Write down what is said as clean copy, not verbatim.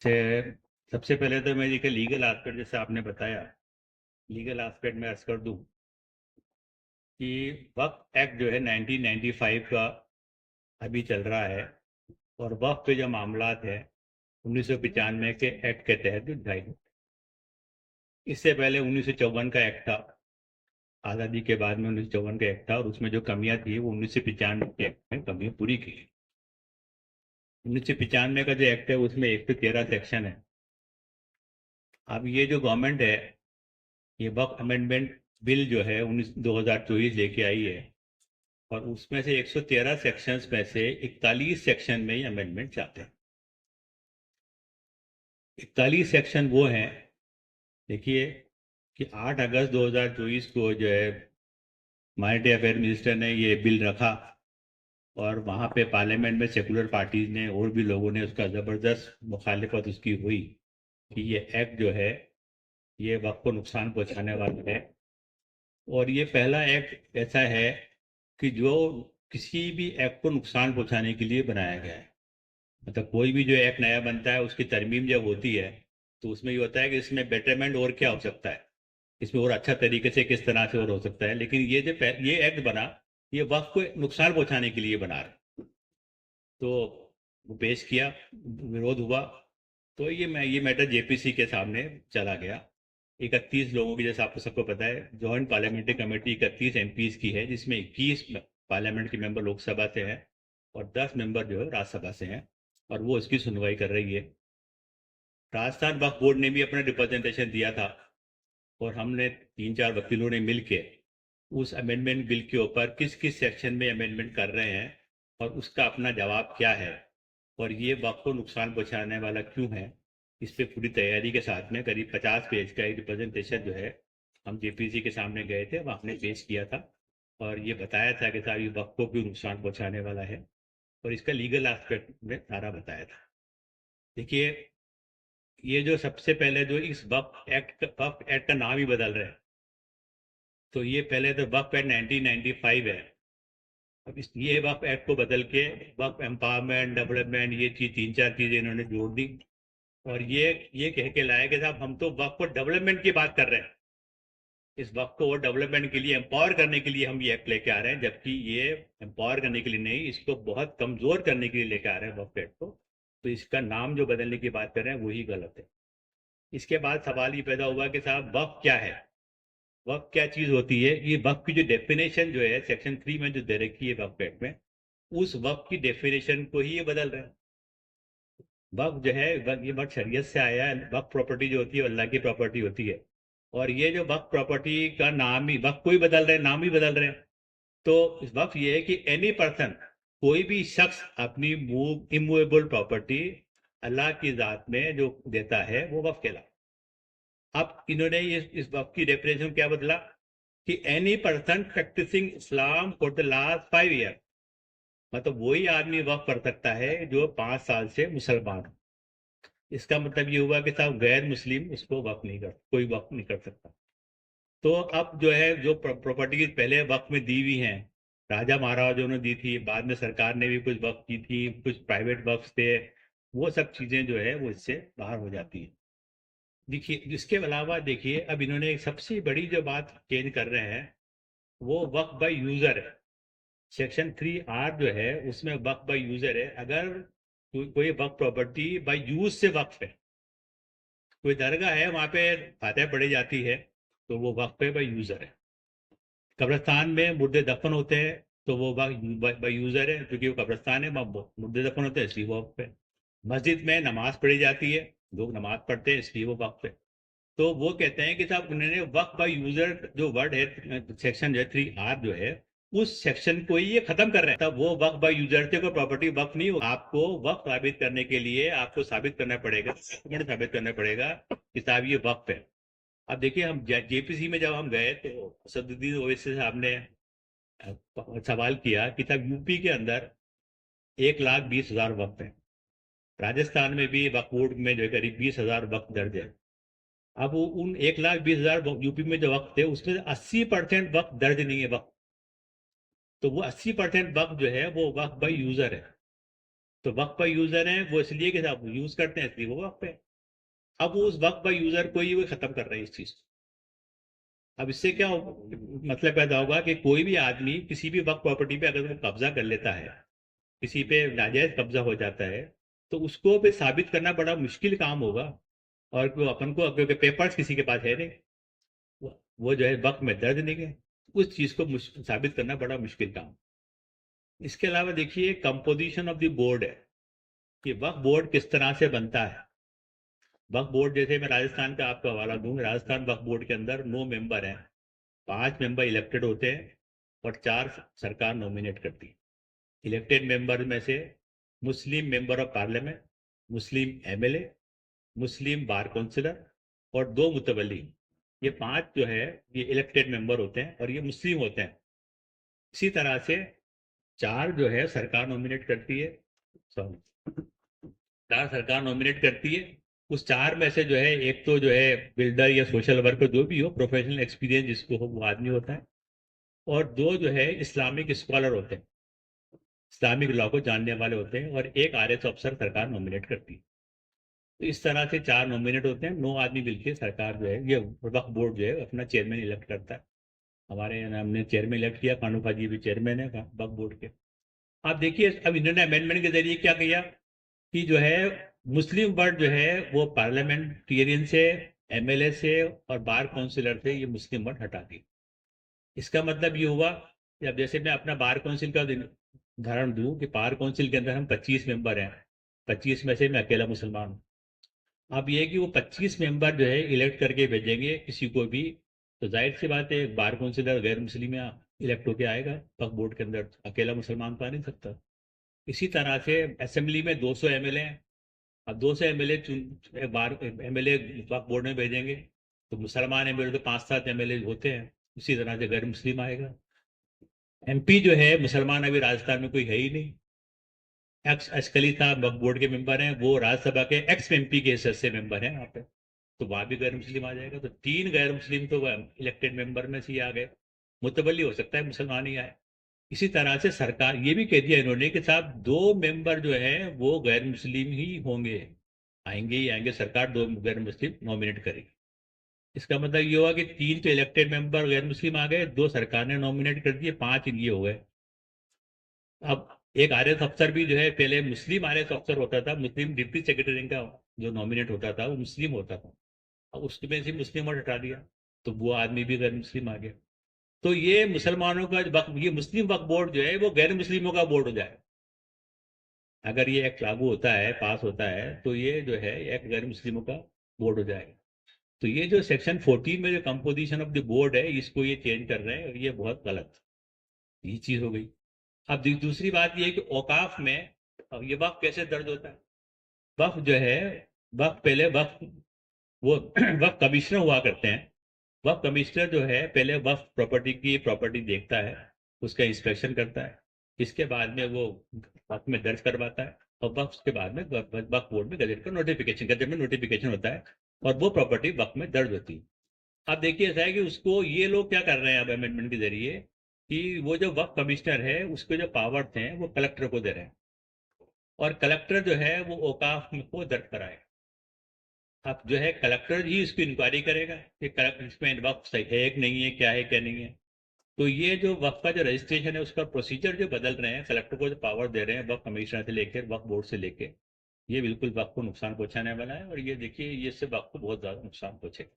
से सबसे पहले तो मैं देखिए लीगल एस्पेक्ट जैसे आपने बताया, लीगल एस्पेक्ट में अर्ज कर दूं कि वक्फ एक्ट जो है 1995 का अभी चल रहा है। और वक्फ पे जो मामलात है 1995 के एक्ट के तहत जो दायर। इससे पहले 1954 का एक्ट था। आज़ादी के बाद में 1954 का एक्ट था और उसमें जो कमियां थी वो 1995 के एक्ट में कमियां पूरी की। 1995 का जो एक्ट है उसमें 113 सेक्शन है। अब ये जो गवर्नमेंट है, ये वक्फ अमेंडमेंट बिल जो है 2024 लेके आई है। और उसमें से 113 सेक्शंस में से 41 सेक्शन में ही अमेंडमेंट चाहते हैं। 41 सेक्शन वो हैं, देखिए, कि 8 अगस्त 2024 को जो है माइनॉरिटी अफेयर मिनिस्टर ने ये बिल रखा। और वहाँ पे पार्लियामेंट में सेकुलर पार्टीज ने और भी लोगों ने उसका ज़बरदस्त मुखालिफत उसकी हुई कि ये एक्ट जो है ये वक्त को नुकसान पहुंचाने वाला है। और ये पहला एक्ट ऐसा है कि जो किसी भी एक्ट को नुकसान पहुंचाने के लिए बनाया गया है। मतलब कोई भी जो एक्ट नया बनता है उसकी तरमीम जब होती है तो उसमें ये होता है कि इसमें बेटरमेंट और क्या हो सकता है, इसमें और अच्छा तरीके से किस तरह से और हो सकता है। लेकिन ये जो ये एक्ट बना, ये वक्त को नुकसान पहुंचाने के लिए बना रहे। तो वो पेश किया, विरोध हुआ। तो ये मैटर जेपीसी के सामने चला गया। 31 लोगों की, जैसे आपको सबको पता है, जॉइंट पार्लियामेंट्री कमेटी 31 एमपीज की है, जिसमें 21 पार्लियामेंट के मेंबर लोकसभा से हैं और 10 मेंबर जो है राज्यसभा से हैं। और वो इसकी सुनवाई कर रही है। राजस्थान वक्फ बोर्ड ने भी अपना रिप्रेजेंटेशन दिया था। और हमने 3-4 वकीलों ने मिलकर उस अमेंडमेंट बिल के ऊपर किस किस सेक्शन में अमेंडमेंट कर रहे हैं और उसका अपना जवाब क्या है और ये वक्त को नुकसान पहुंचाने वाला क्यों है, इस पे पूरी तैयारी के साथ में करीब 50 पेज का एक रिप्रेजेंटेशन जो है हम जेपीसी के सामने गए थे, वहाँ हमने पेश किया था। और ये बताया था कि साहब ये वक्त को क्यों नुकसान पहुंचाने वाला है और इसका लीगल एस्पेक्ट में सारा बताया था। देखिए, ये जो सबसे पहले जो इस वक्फ एक्ट का नाम ही बदल रहे हैं। तो ये पहले तो वक्फ एक्ट 1995 है। अब इस ये वक्फ एक्ट को बदल के वक्फ एम्पावरमेंट डेवलपमेंट ये चीज 3-4 चीजें इन्होंने जोड़ दी। और ये कह के लाया कि साहब हम तो वक्फ को डेवलपमेंट की बात कर रहे हैं, इस वक्त को और डेवलपमेंट के लिए एम्पावर करने के लिए हम ये एक्ट लेके आ रहे हैं, जबकि ये एम्पावर करने के लिए नहीं, इसको बहुत कमजोर करने के लिए लेके आ रहे हैं वक्फ एक्ट को। तो इसका नाम जो बदलने की बात कर रहे हैं वही गलत है। इसके बाद सवाल ये पैदा हुआ कि साहब वक्फ क्या है, वक्फ क्या चीज होती है। ये वक्फ की जो डेफिनेशन जो है सेक्शन 3 में जो दे रखी है वक्फ एक्ट में, उस वक्फ की डेफिनेशन को ही ये बदल रहे हैं। वक्फ जो है ये वक्त शरीयत से आया है। वक्फ प्रॉपर्टी जो होती है अल्लाह की प्रॉपर्टी होती है। और ये जो वक्फ प्रॉपर्टी का नाम ही, वक्फ को ही बदल रहे हैं, नाम ही बदल रहे हैं। तो इस वक्त ये है कि एनी पर्सन, कोई भी शख्स अपनी इमूवेबल प्रॉपर्टी अल्लाह की जात में जो देता है वो वक्फ कहलाता है। अब इन्होंने इस वक्त की डेफिनेशन क्या बदला कि any person practising Islam for the last 5 year, मतलब वही आदमी वक्फ कर सकता है जो 5 साल से मुसलमान हो। इसका मतलब ये हुआ कि साहब गैर मुस्लिम उसको वक्फ नहीं कर, कोई वक्फ नहीं कर सकता। तो अब जो है जो प्रॉपर्टी पहले वक्त में दी हुई हैं, राजा महाराजाओं ने दी थी, बाद में सरकार ने भी कुछ वक्त की थी, कुछ प्राइवेट वक्त थे, वो सब चीजें जो है वो इससे बाहर हो जाती है। देखिए, इसके अलावा देखिए अब इन्होंने एक सबसे बड़ी जो बात चेंज कर रहे हैं वो वक्त बाय यूजर है। सेक्शन 3R जो है उसमें वक्त बाय यूजर है। अगर कोई वक्त प्रॉपर्टी बाय यूज से वक्त है, कोई दरगाह है वहां पे फातिहा पढ़ी जाती है, तो वो वक्त पे बाय यूजर है। कब्रिस्तान में मुर्दे दफन होते हैं तो वो बाय यूजर है, क्योंकि वो कब्रिस्तान है, वहाँ मुर्दे दफन होते हैं इसलिए वो वक्त पे। मस्जिद में नमाज पढ़ी जाती है, लोग नमाज पढ़ते हैं इसलिए वो वक्त पे। तो वो कहते हैं कि साहब उन्होंने वक्त बाय यूजर जो वर्ड है सेक्शन जो है 3R जो है, उस सेक्शन को ही ये खत्म कर रहे हैं। तब वो वक्त बाय यूजर से कोई प्रॉपर्टी वक्त नहीं हो। आपको वक्त साबित करने के लिए आपको साबित करना पड़ेगा, साबित करना पड़ेगा कि साहब ये वक्त है। अब देखिए, हम जेपीसी में जब हम गए तो असदुद्दीन ओवैसी साहब ने सवाल किया कि तब यूपी के अंदर 1,20,000 वक्त है, राजस्थान में भी वक्फ बोर्ड में जो है करीब 20,000 वक्त दर्ज है। अब वो उन 1,20,000 यूपी में जो वक्त थे उसमें 80% वक्त दर्ज नहीं है वक्त। तो वो 80% वक्त जो है वो वक्त बाई यूजर है। तो वक्फ का यूजर है वो इसलिए कि आप यूज करते हैं इसलिए वो वक्फ है। अब वो उस वक्फ का यूजर को ही वो खत्म कर रहे हैं इस चीज को। अब इससे क्या मतलब पैदा होगा कि कोई भी आदमी किसी भी वक्फ प्रॉपर्टी पे अगर वो कब्जा कर लेता है, किसी पे नाजायज कब्जा हो जाता है, तो उसको भी साबित करना बड़ा मुश्किल काम होगा। और अपन को क्योंकि पेपर्स किसी के पास है नहीं, वो जो है वक्त में दर्ज नहीं है, उस चीज को साबित करना बड़ा मुश्किल काम। इसके अलावा देखिए कंपोजिशन ऑफ द बोर्ड है कि वक्फ बोर्ड किस तरह से बनता है। वक्फ बोर्ड जैसे मैं राजस्थान का आपको हवाला दूं, राजस्थान वक्फ बोर्ड के अंदर 9 मेंबर हैं, 5 मेंबर इलेक्टेड होते हैं और 4 सरकार नॉमिनेट करती है। इलेक्टेड मेंबर में से Muslim member of parliament, Muslim MLA, Muslim bar councillor और 2 मुतवली, ये 5 जो है ये इलेक्टेड मेंबर होते हैं और ये मुस्लिम होते हैं। इसी तरह से 4 जो है सरकार नॉमिनेट करती है, सॉरी 4 सरकार नॉमिनेट करती है। उस 4 में से जो है एक तो जो है बिल्डर या सोशल वर्कर जो भी हो, प्रोफेशनल एक्सपीरियंस जिसको हो वो आदमी होता है, और 2 जो है इस्लामिक स्कॉलर होते हैं, इस्लामिक लॉ को जानने वाले होते हैं, और एक आरएस अफसर सरकार नॉमिनेट करती है। तो इस तरह से 4 नॉमिनेट होते हैं, 9 आदमी मिलकर सरकार जो है ये वक्फ बोर्ड जो है अपना चेयरमैन इलेक्ट करता है। हमारे यहाँ हमने चेयरमैन इलेक्ट किया, कानूफा जी भी चेयरमैन है वक्फ बोर्ड के। आप देखिए अब इन्होंने अमेंडमेंट के जरिए क्या किया कि जो है मुस्लिम वर्ड जो है वो पार्लियामेंटेरियन से, एमएलए से और बार काउंसिलर से ये मुस्लिम वर्ड हटा दी। इसका मतलब ये हुआ कि अब जैसे मैं अपना बार काउंसिल का उदाहरण दूं कि बार काउंसिल के अंदर हम 25 मेंबर हैं, 25 में से मैं अकेला मुसलमान हूँ। अब ये है कि वो 25 मेंबर जो है इलेक्ट करके भेजेंगे किसी को भी, तो जाहिर सी बात है बार काउंसिलर गैर मुस्लिम इलेक्ट होके आएगा वक्फ बोर्ड के अंदर, अकेला मुसलमान तो आ नहीं सकता। इसी तरह से असेंबली में 200 एमएलए हैं। अब 200 एमएलए चुन बार एमएलए वक्फ बोर्ड में भेजेंगे, तो मुसलमान एमएलए तो 5-7 एमएलए होते हैं, उसी तरह से गैर मुस्लिम आएगा। एमपी जो है मुसलमान अभी राजस्थान में कोई है ही नहीं। एक्स अशकली साहब वक्फ बोर्ड के मेंबर हैं, वो राज्यसभा के एक्स एमपी के हिसाब से मेंबर हैं यहाँ पे, तो वहां भी गैर मुस्लिम आ जाएगा। तो 3 गैर मुस्लिम तो इलेक्टेड मेंबर में से ही आ गए, मुतवली हो सकता है मुसलमान ही आए। इसी तरह से सरकार ये भी कह दिया इन्होंने कि साहब 2 मेंबर जो है वो गैर मुस्लिम ही होंगे, आएंगे ही आएंगे, सरकार 2 गैर मुस्लिम नॉमिनेट करेगी। इसका मतलब ये हुआ कि 3 तो इलेक्टेड मेंबर गैर मुस्लिम आ गए, 2 सरकार ने नॉमिनेट कर दिए, 5 ये हो गए। अब एक आरएस अफसर भी जो है, पहले मुस्लिम आरएस अफसर होता था, मुस्लिम डिप्टी सेक्रेटरी का जो नॉमिनेट होता था वो मुस्लिम होता था, अब उसमें से मुस्लिम और हटा दिया, तो वो आदमी भी गैर मुस्लिम आ गया। तो ये मुसलमानों का ये मुस्लिम वक्फ बोर्ड जो है वो गैर मुस्लिमों का बोर्ड हो जाए। अगर ये एक्ट लागू होता है, पास होता है, तो ये जो है एक गैर मुस्लिमों का बोर्ड हो जाएगा। तो ये जो सेक्शन 14 में जो कंपोजिशन ऑफ द बोर्ड है इसको ये चेंज कर रहे हैं, और ये बहुत गलत ये चीज हो गई। अब दूसरी बात ये है कि औकाफ में अब ये वक्फ कैसे दर्ज होता है। वक्फ जो है, वक्फ पहले वक्फ वो वक्फ कमिश्नर हुआ करते हैं। वक्फ कमिश्नर जो है पहले वक्फ प्रॉपर्टी की प्रॉपर्टी देखता है, उसका इंस्पेक्शन करता है, इसके बाद में वो वक्फ में दर्ज करवाता है, और वक्फ के बाद में वक्फ बोर्ड में गजट का नोटिफिकेशन, गजट में नोटिफिकेशन होता है, और वो प्रॉपर्टी वक्फ में दर्ज होती है। अब देखिए ऐसा है कि उसको ये लोग क्या कर रहे हैं अब अमेंडमेंट के जरिए कि वो जो वक्फ कमिश्नर है उसके जो पावर्स हैं वो कलेक्टर को दे रहे हैं, और कलेक्टर जो है वो औकाफ को दर्ज कराए। अब जो है कलेक्टर ही इसकी इंक्वायरी करेगा कि कलेक्टर इसमें वक्फ सही है कि नहीं है, क्या है क्या नहीं है। तो ये जो वक्फ का जो रजिस्ट्रेशन है उसका प्रोसीजर जो बदल रहे हैं, कलेक्टर को जो पावर दे रहे हैं वक्फ कमिश्नर से लेकर वक्फ बोर्ड से लेके, ये बिल्कुल वक्फ को नुकसान पहुंचाने वाला है, और ये देखिए ये इससे वक्फ को बहुत ज्यादा नुकसान पहुंचेगा।